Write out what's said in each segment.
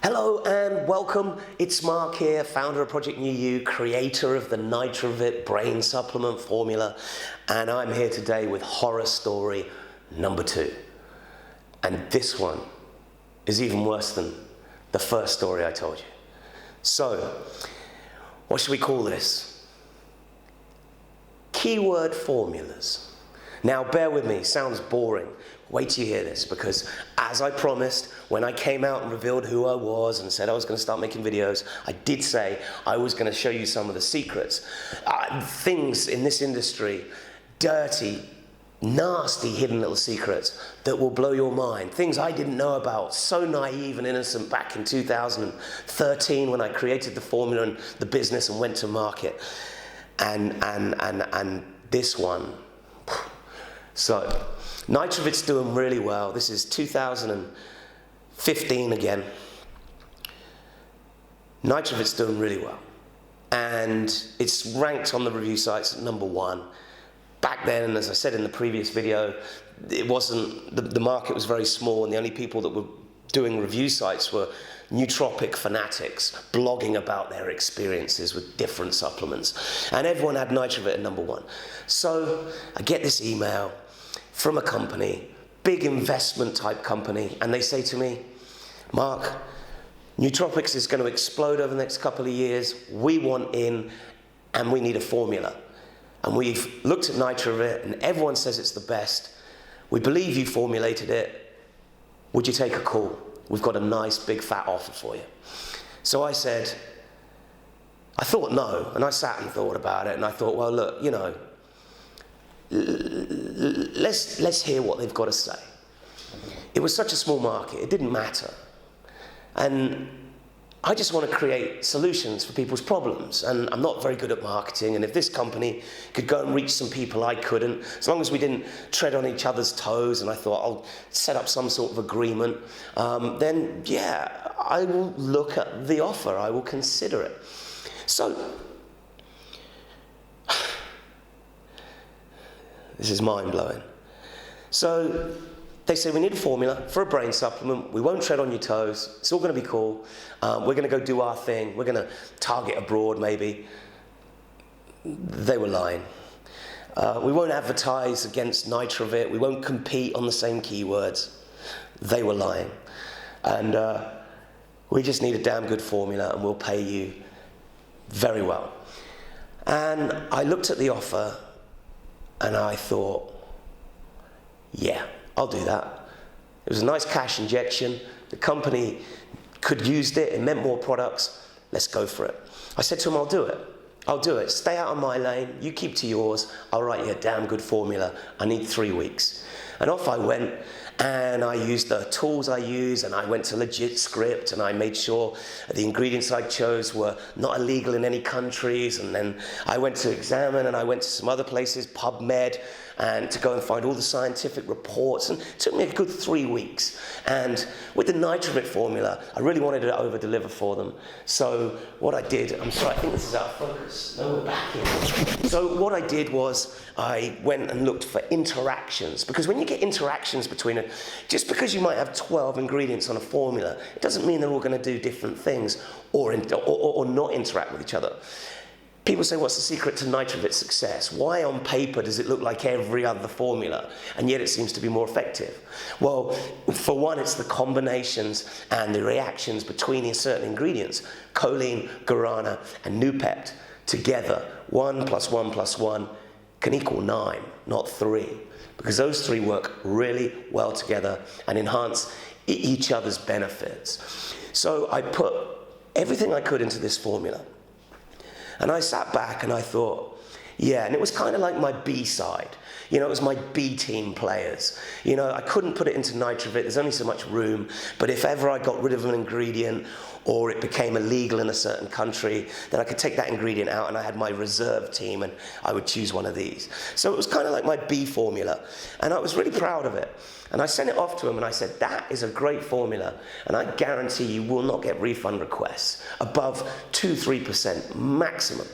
Hello and welcome. It's Mark here, founder of Project New You, creator of the Nitrovit brain supplement formula, and I'm here today with horror story number 2. And this one is even worse than the first story I told you. So, what should we call this? Keyword formulas. Now bear with me, sounds boring. Wait till you hear this, because as I promised, when I came out and revealed who I was and said I was going to start making videos, I did say I was going to show you some of the secrets. Things in this industry, dirty, nasty, hidden little secrets that will blow your mind. Things I didn't know about, so naive and innocent back in 2013 when I created the formula and the business and went to market. And this one. So, Nitrovit's doing really well. This is 2015 again. Nitrovit's doing really well. And it's ranked on the review sites at number 1. Back then, as I said in the previous video, it wasn't, the market was very small, and the only people that were doing review sites were nootropic fanatics blogging about their experiences with different supplements. And everyone had Nitrovit at number 1. So I get this email from a company, big investment type company, and they say to me, Mark, nootropics is going to explode over the next couple of years. We want in, and we need a formula. And we've looked at Nitrovit, and everyone says it's the best. We believe you formulated it. Would you take a call? We've got a nice big fat offer for you. So I said, I thought no, and I sat and thought about it, and I thought, well, look, you know, let's hear what they've got to say. It was such a small market, it didn't matter. And I just want to create solutions for people's problems, and I'm not very good at marketing, and if this company could go and reach some people I couldn't, as long as we didn't tread on each other's toes, and I thought I'll set up some sort of agreement, then yeah, I will look at the offer, I will consider it. So, this is mind-blowing. So, they say we need a formula for a brain supplement. We won't tread on your toes. It's all going to be cool. We're going to go do our thing. We're going to target abroad, maybe. They were lying. We won't advertise against Nitrovit. We won't compete on the same keywords. They were lying. And we just need a damn good formula, and we'll pay you very well. And I looked at the offer, and I thought, yeah, I'll do that. It was a nice cash injection. The company could use it. It meant more products. Let's go for it. I said to him, I'll do it. I'll do it. Stay out of my lane. You keep to yours. I'll write you a damn good formula. I need 3 weeks. And off I went, and I used the tools I use, and I went to Legit Script, and I made sure the ingredients I chose were not illegal in any countries, and then I went to Examine, and I went to some other places, PubMed, and to go and find all the scientific reports, and it took me a good 3 weeks. And with the Nitrovit formula, I really wanted to over-deliver for them. So what I did, I'm sorry, I think this is out of focus. No, we're back here. So what I did was I went and looked for interactions, because when you get interactions between it, just because you might have 12 ingredients on a formula, it doesn't mean they're all going to do different things or not interact with each other. People say, what's the secret to Nitrovit's success? Why on paper does it look like every other formula, and yet it seems to be more effective? Well, for one, it's the combinations and the reactions between the certain ingredients. Choline, guarana, and Noopept together, 1 + 1 + 1 can equal 9, not 3. Because those 3 work really well together and enhance each other's benefits. So I put everything I could into this formula. And I sat back and I thought, yeah, and it was kind of like my B side. You know, it was my B team players. You know, I couldn't put it into Nitrovit, there's only so much room, but if ever I got rid of an ingredient or it became illegal in a certain country, then I could take that ingredient out and I had my reserve team and I would choose one of these. So it was kind of like my B formula, and I was really proud of it. And I sent it off to him and I said, that is a great formula, and I guarantee you will not get refund requests above 2-3% maximum.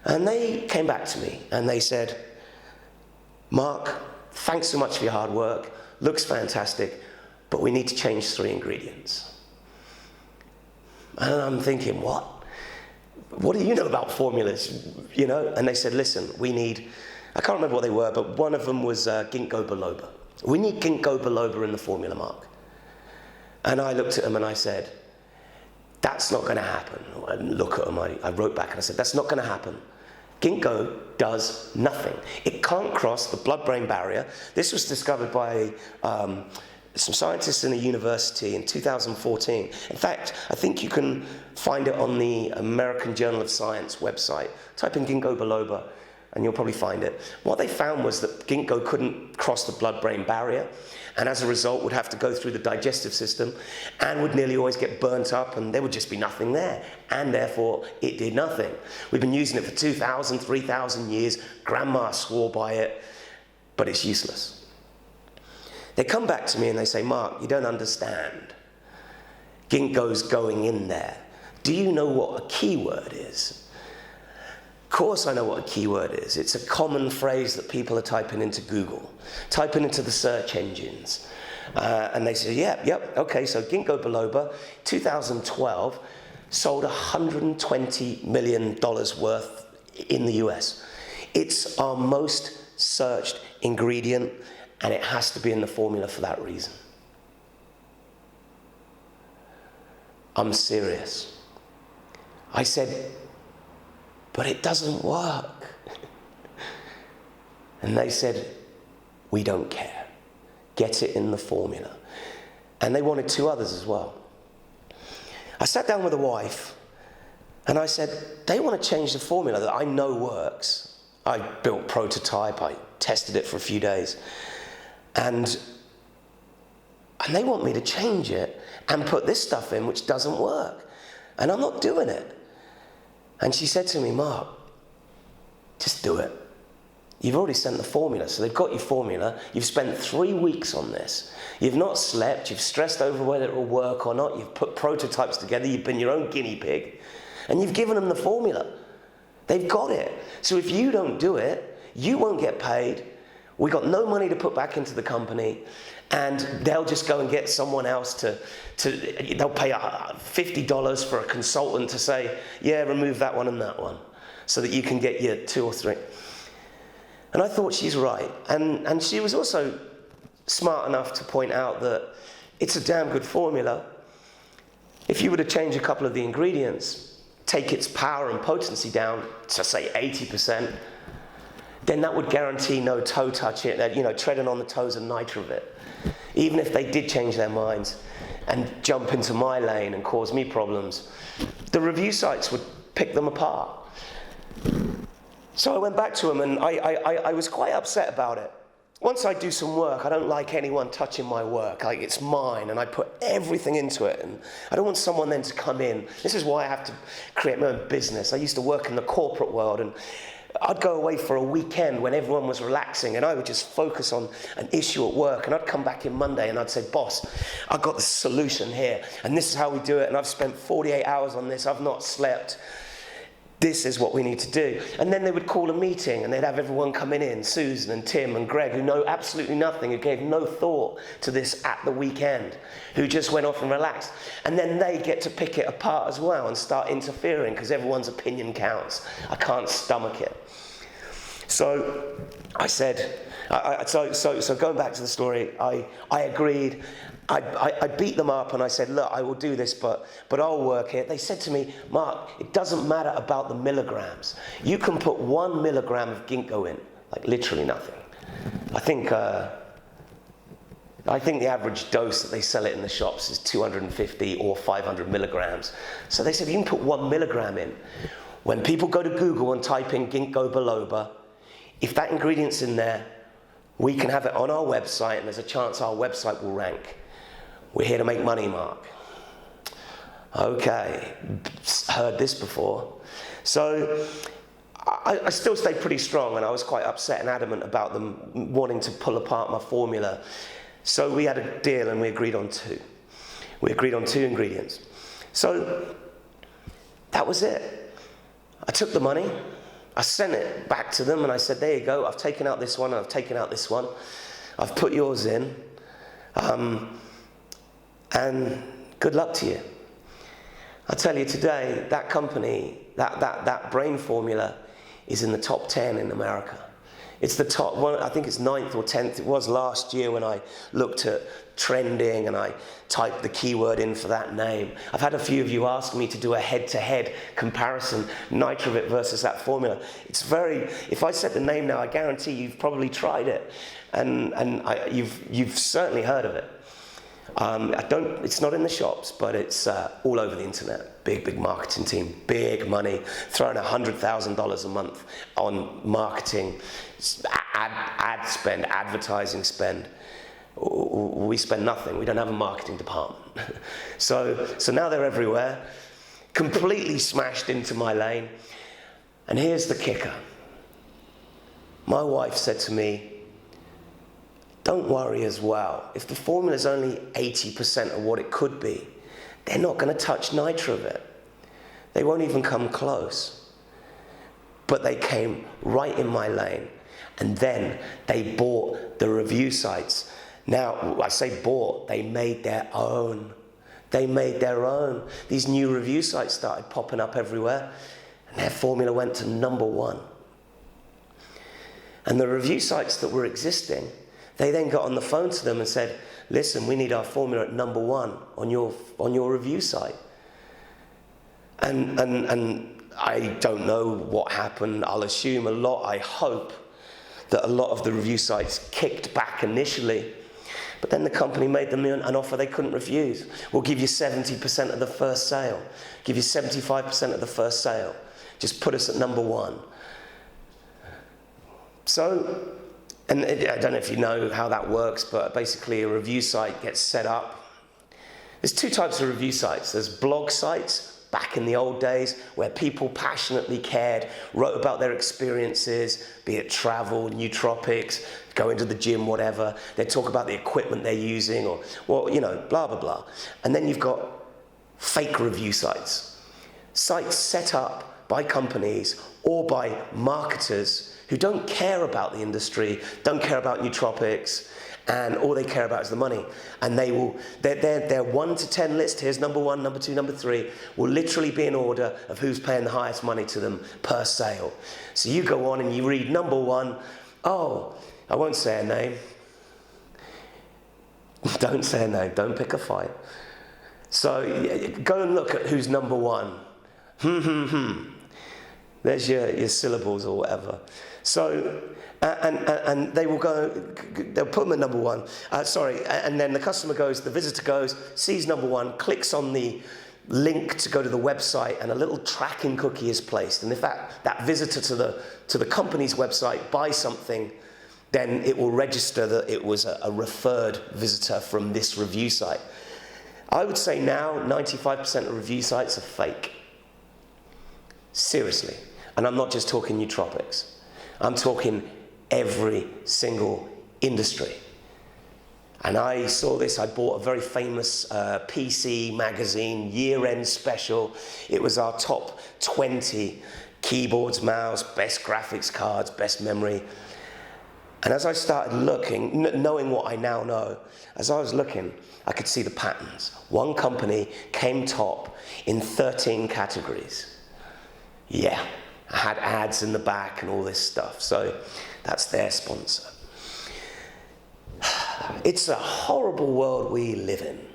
And they came back to me and they said, Mark, thanks so much for your hard work, looks fantastic, but we need to change 3 ingredients. And I'm thinking, what? What do you know about formulas? You know? And they said, listen, we need, I can't remember what they were, but one of them was ginkgo biloba. We need ginkgo biloba in the formula, Mark. And I looked at them and I said, that's not going to happen. I didn't look at them, I wrote back and I said, that's not going to happen. Ginkgo does nothing. It can't cross the blood-brain barrier. This was discovered by some scientists in a university in 2014. In fact, I think you can find it on the American Journal of Science website. Type in ginkgo biloba and you'll probably find it. What they found was that ginkgo couldn't cross the blood-brain barrier, and as a result would have to go through the digestive system and would nearly always get burnt up, and there would just be nothing there, and therefore it did nothing. We've been using it for 2,000, 3,000 years. Grandma swore by it, but it's useless. They come back to me and they say, Mark, you don't understand. Ginkgo's going in there. Do you know what a keyword is? Of course I know what a keyword is. It's a common phrase that people are typing into Google, typing into the search engines. And they say, yep, okay, so ginkgo biloba, 2012, sold $120 million worth in the US. It's our most searched ingredient, and it has to be in the formula for that reason. I'm serious. I said, but it doesn't work. And they said, we don't care. Get it in the formula. And they wanted 2 others as well. I sat down with the wife and I said, they want to change the formula that I know works. I built prototype, I tested it for a few days. And they want me to change it and put this stuff in which doesn't work. And I'm not doing it. And she said to me, Mark, just do it. You've already sent the formula, so they've got your formula. You've spent 3 weeks on this. You've not slept, you've stressed over whether it will work or not, you've put prototypes together, you've been your own guinea pig, and you've given them the formula. They've got it. So if you don't do it, you won't get paid. We got no money to put back into the company, and they'll just go and get someone else they'll pay $50 for a consultant to say, yeah, remove that one and that one, so that you can get your 2 or 3. And I thought, she's right. And she was also smart enough to point out that it's a damn good formula. If you were to change a couple of the ingredients, take its power and potency down to say 80%, then that would guarantee no toe touching, treading on the toes of Nitrovit. Even if they did change their minds and jump into my lane and cause me problems, the review sites would pick them apart. So I went back to them and I was quite upset about it. Once I do some work, I don't like anyone touching my work. Like, it's mine, and I put everything into it, and I don't want someone then to come in. This is why I have to create my own business. I used to work in the corporate world, and I'd go away for a weekend when everyone was relaxing, and I would just focus on an issue at work, and I'd come back in Monday and I'd say, boss, I've got the solution here, and this is how we do it, and I've spent 48 hours on this, I've not slept. This is what we need to do. And then they would call a meeting and they'd have everyone coming in, Susan and Tim and Greg, who know absolutely nothing, who gave no thought to this at the weekend, who just went off and relaxed. And then they get to pick it apart as well and start interfering because everyone's opinion counts. I can't stomach it. So I said, so going back to the story, I agreed. I beat them up and I said, look, I will do this, but I'll work it. They said to me, Mark, it doesn't matter about the milligrams. You can put 1 milligram of ginkgo in, like literally nothing. I think the average dose that they sell it in the shops is 250 or 500 milligrams. So they said, you can put 1 milligram in. When people go to Google and type in ginkgo biloba, if that ingredient's in there, we can have it on our website, and there's a chance our website will rank. We're here to make money, Mark. Okay, heard this before. So I still stayed pretty strong, and I was quite upset and adamant about them wanting to pull apart my formula. So we had a deal and we agreed on 2. We agreed on 2 ingredients. So that was it. I took the money, I sent it back to them and I said, there you go, I've taken out this one and I've taken out this one. I've put yours in. And good luck to you. I tell you today, that company, that brain formula is in the top 10 in America. It's the top one, I think it's 9th or 10th. It was last year when I looked at trending and I typed the keyword in for that name. I've had a few of you ask me to do a head-to-head comparison, Nitrovit versus that formula. It's very, if I said the name now, I guarantee you've probably tried it, and you've certainly heard of it. It's not in the shops, but it's all over the internet. Big marketing team, big money, throwing $100,000 a month on marketing, ad spend, advertising spend. We spend nothing. We don't have a marketing department. So now they're everywhere, completely smashed into my lane. And here's the kicker. My wife said to me, don't worry as well. If the formula is only 80% of what it could be, they're not going to touch Nitrovit. They won't even come close. But they came right in my lane. And then they bought the review sites. Now, I say bought, they made their own. They made their own. These new review sites started popping up everywhere, and their formula went to #1. And the review sites that were existing, they then got on the phone to them and said, listen, we need our formula at #1 on your review site. And I don't know what happened. I'll assume I hope that a lot of the review sites kicked back initially, but then the company made them an offer they couldn't refuse. We'll give you 70% of the first sale, give you 75% of the first sale. Just put us at #1. So, and I don't know if you know how that works, but basically a review site gets set up. There's two types of review sites. There's blog sites, back in the old days, where people passionately cared, wrote about their experiences, be it travel, nootropics, going to the gym, whatever. They talk about the equipment they're using, or, well, you know, blah, blah, blah. And then you've got fake review sites. Sites set up by companies or by marketers who don't care about the industry, don't care about nootropics, and all they care about is the money. And their 1 to 10 list, here's #1, #2, #3, will literally be in order of who's paying the highest money to them per sale. So you go on and you read #1, oh, I won't say a name. Don't say a name, don't pick a fight. So go and look at who's #1. There's your syllables or whatever. So, and they will go, they'll put them at #1, and then the customer goes, the visitor goes, sees #1, clicks on the link to go to the website, and a little tracking cookie is placed. And if that visitor to the company's website buys something, then it will register that it was a referred visitor from this review site. I would say now 95% of review sites are fake. Seriously. And I'm not just talking nootropics. I'm talking every single industry. And I saw this, I bought a very famous PC magazine year-end special. It was our top 20 keyboards, mouse, best graphics cards, best memory. And as I started looking, knowing what I now know, as I was looking, I could see the patterns. One company came top in 13 categories. Yeah. I had ads in the back and all this stuff, so that's their sponsor. It's a horrible world we live in,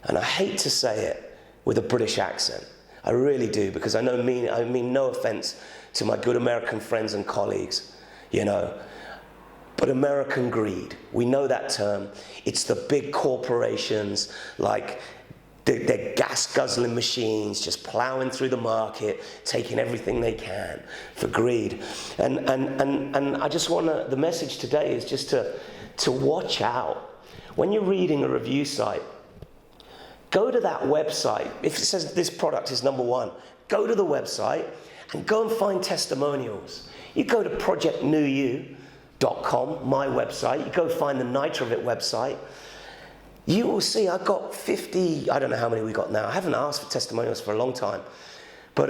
and I hate to say it with a British accent. I really do, because I mean no offense to my good American friends and colleagues, you know, but American greed, we know that term. It's the big corporations like they're gas-guzzling machines, just plowing through the market, taking everything they can for greed. And I just want the message today is just to watch out. When you're reading a review site, go to that website. If it says this product is #1, go to the website and go and find testimonials. You go to projectnewyou.com, my website, you go find the Nitrovit website. You will see I've got 50, I don't know how many we got now. I haven't asked for testimonials for a long time. But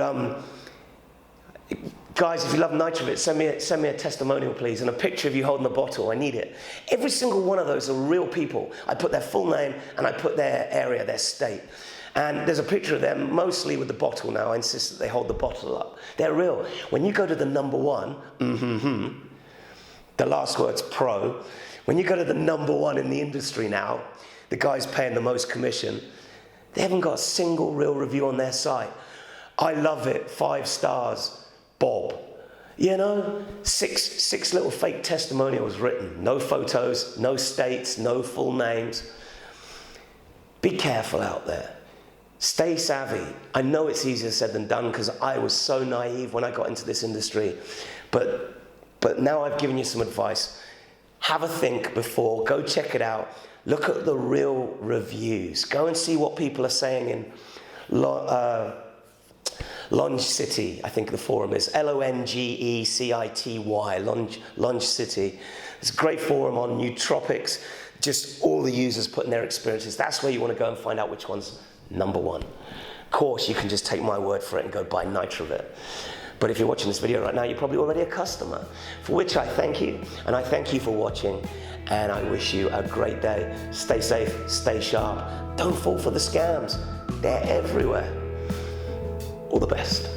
guys, if you love Nitrovit, send me a testimonial, please, and a picture of you holding the bottle. I need it. Every single one of those are real people. I put their full name and I put their area, their state. And there's a picture of them, mostly with the bottle now. I insist that they hold the bottle up. They're real. When you go to the number one, the last word's pro. When you go to the number one in the industry now, the guys paying the most commission, they haven't got a single real review on their site. I love it, 5 stars, Bob. You know, six little fake testimonials written. No photos, no states, no full names. Be careful out there. Stay savvy. I know it's easier said than done because I was so naive when I got into this industry. But now I've given you some advice. Have a think before, go check it out. Look at the real reviews. Go and see what people are saying in Longe City, I think the forum is, Longecity, Longe City. It's a great forum on nootropics, just all the users putting their experiences. That's where you want to go and find out which one's number one. Of course, you can just take my word for it and go buy Nitrovit. But if you're watching this video right now, you're probably already a customer, for which I thank you, and I thank you for watching, and I wish you a great day. Stay safe, stay sharp, don't fall for the scams. They're everywhere. All the best.